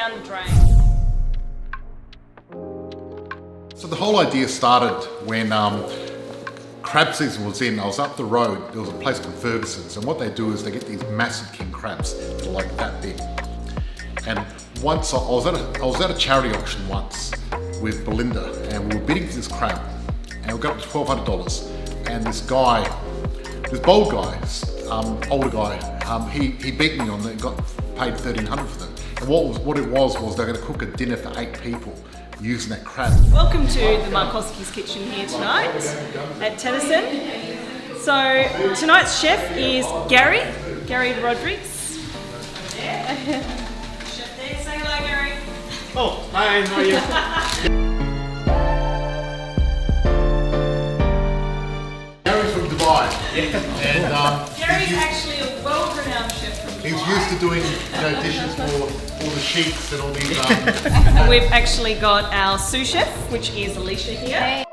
down the drain. So the whole idea started when crab season was in. I was up the road, there was a place called Ferguson's, and what they do is they get these massive king crabs that are like that big. And once I was at a charity auction once with Belinda, and we were bidding for this crab, and we got up to $1,200. And this guy, this bold guy, older guy, he beat me on it and got paid $1,300 for them. And what it was they're going to cook a dinner for 8 people using that crab. Welcome to the Markoski's kitchen here tonight at Tennyson. So tonight's chef is Gary Rodriguez. Chef there, say hello Gary. Oh, hi, how are you? Gary's from Dubai. And Gary's actually a world-renowned chef from Dubai. he's used to doing dishes for all the sheiks and all these. And we've actually got our sous chef, which is Alicia here.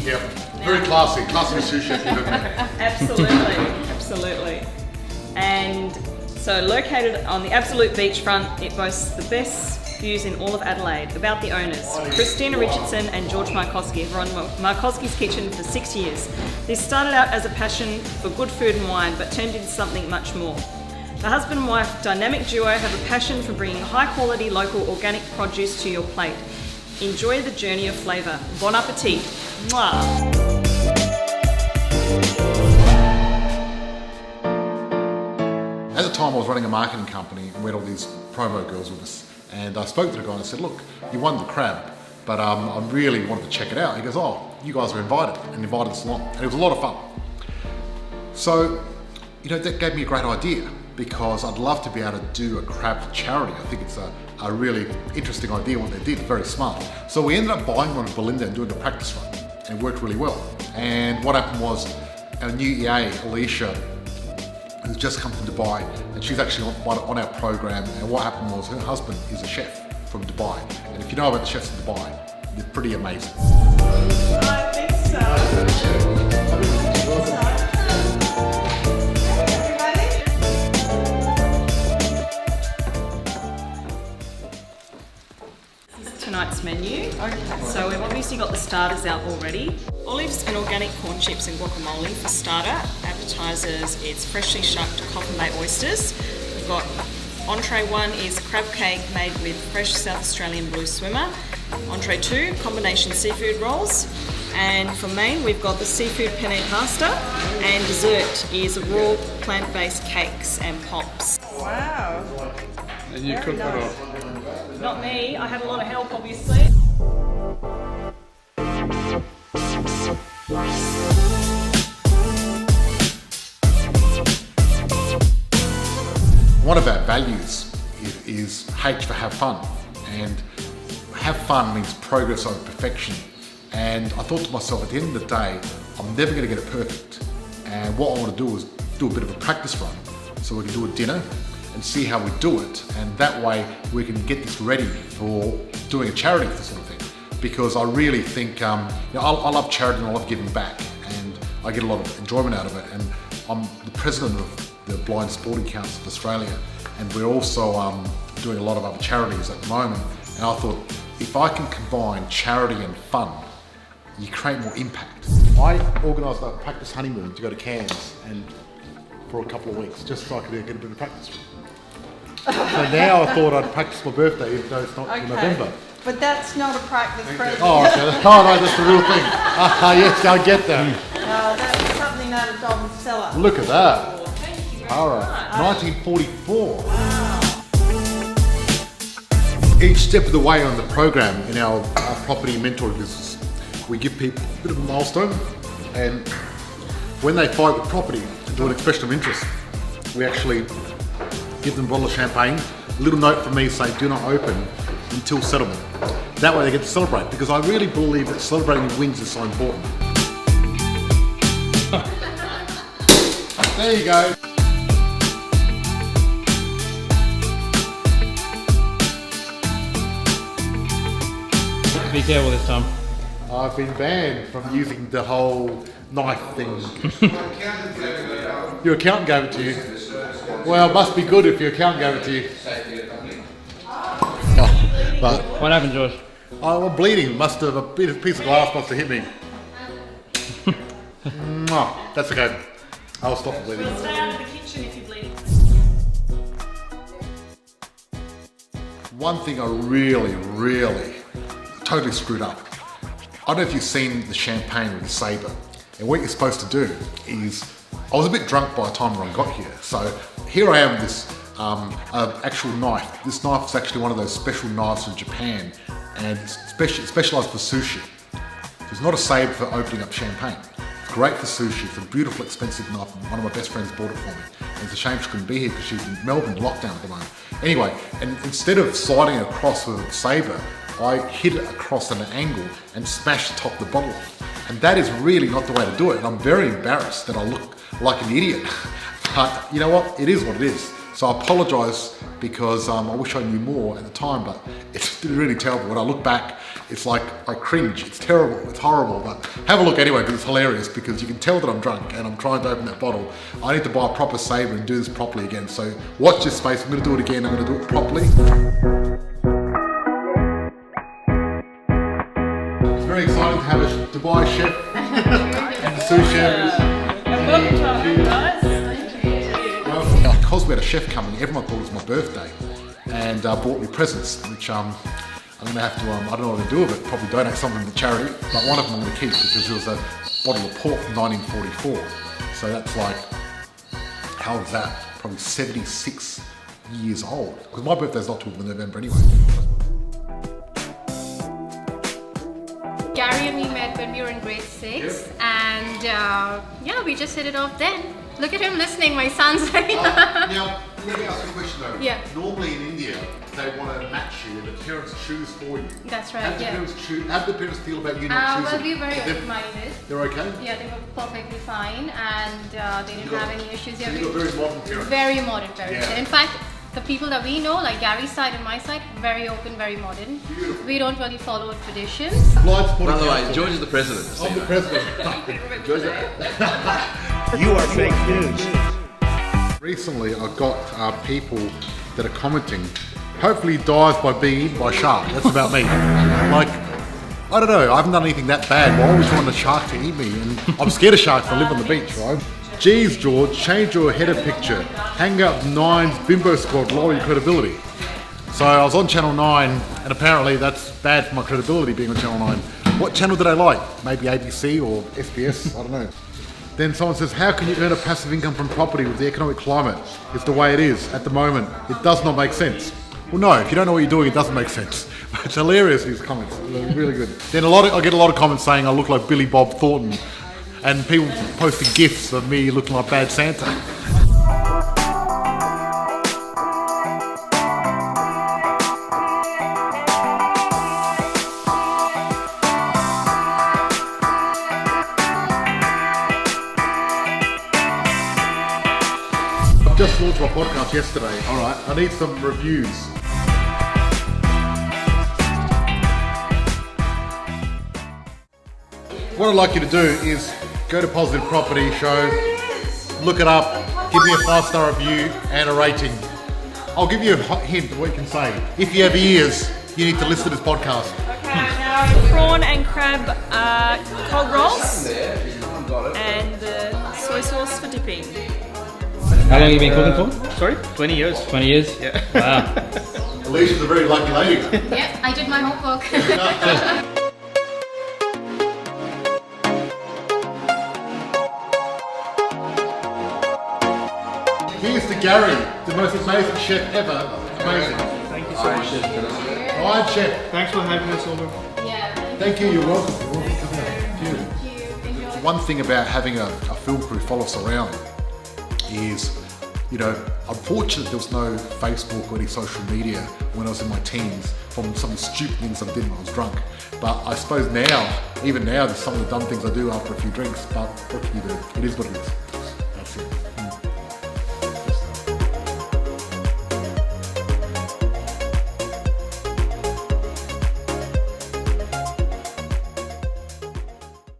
Yeah, very classy sous chef. Absolutely. And so located on the absolute beachfront, it boasts the best views in all of Adelaide. About the owners, Christina Richardson and George Markoski have run Markoski's Kitchen for 6 years. This started out as a passion for good food and wine, but turned into something much more. The husband and wife dynamic duo have a passion for bringing high quality local organic produce to your plate. Enjoy the journey of flavour. Bon appetit. Mwah. At the time I was running a marketing company and we had all these promo girls with us. And I spoke to the guy and I said, look, you won the crab, but I really wanted to check it out. He goes, oh, you guys are invited, and invited us along. And it was a lot of fun. So, that gave me a great idea because I'd love to be able to do a crab for charity. I think it's a really interesting idea what they did, very smart. So we ended up buying one of Belinda and doing a practice run, and it worked really well. And what happened was our new EA, Alicia, who's just come from Dubai, and she's actually on our program. And what happened was her husband is a chef from Dubai, and if you know about the chefs in Dubai, they're pretty amazing. I think so. This is tonight's menu. So we've obviously got the starters out already. Olives and organic corn chips and guacamole for starter. Appetizers, it's freshly shucked Coffin Bay oysters. We've got entree 1 is crab cake made with fresh South Australian blue swimmer. Entree 2, combination seafood rolls. And for main, we've got the seafood penne pasta. And dessert is raw plant-based cakes and pops. Wow. And you cook that up? Not me, I had a lot of help obviously. One of our values is H for have fun, and have fun means progress over perfection. And I thought to myself, at the end of the day, I'm never going to get it perfect. And what I want to do is do a bit of a practice run so we can do a dinner and see how we do it, and that way we can get this ready for doing a charity for this sort of thing. Because I really think, I love charity and I love giving back, and I get a lot of enjoyment out of it. And I'm the president of the Blind Sporting Council of Australia, and we're also doing a lot of other charities at the moment. And I thought, if I can combine charity and fun, you create more impact. I organised a practice honeymoon to go to Cairns and for a couple of weeks, just so I could get a bit of practice. So now I thought I'd practice my birthday, even though it's not in November. But that's not a practice present. Oh, okay. Oh no, that's the real thing. Yes, I get that. No, that's something out of Dom's cellar. Look at that. Oh, thank you very All much. right, 1944. Wow. Each step of the way on the program in our property mentoring business, we give people a bit of a milestone, and when they buy the property and do an expression of interest, we actually give them a bottle of champagne, a little note from me saying do not open until settlement. That way they get to celebrate, because I really believe that celebrating wins is so important. There you go. Be careful this time. I've been banned from using the whole knife thing. Your accountant gave it to you. Well, it must be good if your accountant gave it to you. Oh, but What happened, George? I'm bleeding. Must have a piece of glass must have hit me. That's okay. I'll stop the bleeding. Stay out of the kitchen if you're bleeding. One thing I really totally screwed up. I don't know if you've seen the champagne with the sabre. And what you're supposed to do is, I was a bit drunk by the time I got here. So here I am with this actual knife. This knife is actually one of those special knives from Japan, and it's specialized for sushi. So it's not a sabre for opening up champagne. It's great for sushi. It's a beautiful, expensive knife. One of my best friends bought it for me. And it's a shame she couldn't be here because she's in Melbourne, lockdown at the moment. Anyway, and instead of sliding it across with a sabre, I hit it across at an angle and smashed the top of the bottle off. And that is really not the way to do it. And I'm very embarrassed that I look like an idiot. But you know what? It is what it is. So I apologise because I wish I knew more at the time, but it's really terrible. When I look back, it's like I cringe. It's terrible. It's horrible. But have a look anyway because it's hilarious, because you can tell that I'm drunk and I'm trying to open that bottle. I need to buy a proper sabre and do this properly again. So watch this space. I'm going to do it again. I'm going to do it properly. It's very exciting to have a Dubai chef and the sous chef. Because we had a chef coming, everyone thought it was my birthday and bought me presents, which I'm going to have to, I don't know what to do with it, probably donate some of them to charity, but one of them I'm going to keep because it was a bottle of port from 1944. So that's like, how old is that? Probably 76 years old, because my birthday's not till November anyway. Gary and me met when we were in grade 6, and yeah, we just hit it off then. Look at him listening, my son's right Now, let me ask you a question though. Yeah. Normally in India, they want to match you and the parents choose for you. That's right, How do yeah. how do the parents feel about you not Well, choosing? we were very open-minded. They're okay? Yeah, they were perfectly fine, and they didn't have any issues. So Yeah, you've got very modern parents. very modern parents. Yeah. In fact, the people that we know, like Gary's side and my side, very open, very modern. Beautiful. We don't really follow traditions. Blind spotting By the way, council. George is the president. I'm the president. You are fake news. Recently, I got people that are commenting, hopefully he dies by being eaten by a shark. That's about me. Like, I don't know, I haven't done anything that bad. Why would you want a shark to eat me? And I'm scared of sharks, I live on the beach, right? Geez, George, change your header picture. Hang up 9's Bimbo Squad, lower your credibility. So I was on Channel 9, and apparently that's bad for my credibility being on Channel 9. What channel did I like? Maybe ABC or SBS, I don't know. Then someone says, how can you earn a passive income from property with the economic climate? It's the way it is at the moment. It does not make sense. Well, no, if you don't know what you're doing, it doesn't make sense. It's hilarious, these comments. They're really good. Then I get a lot of comments saying I look like Billy Bob Thornton, and people posting GIFs of me looking like Bad Santa. I've just launched my podcast yesterday. All right, I need some reviews. What I'd like you to do is go to Positive Property Show, look it up, give me a 5-star review and a rating. I'll give you a hint of what you can say. If you have ears, you need to listen to this podcast. Okay, now prawn and crab cold rolls and the soy sauce for dipping. How long have you been cooking for? Sorry? 20 years. 20 years? Yeah. Wow. Alicia's a very lucky lady. Yep, I did my homework. Here's to Gary, the most amazing chef ever. Amazing. Thank you so much. Alright, chef. Thanks for having us over. Yeah. Thank you, you're welcome. You're welcome. Come here. Cheers. Thank you. One thing about having a film crew follow us around is, you know, I'm fortunate there was no Facebook or any social media when I was in my teens from some of the stupid things I did when I was drunk. But I suppose now, even now, there's some of the dumb things I do after a few drinks, but what can you do? It is what it is.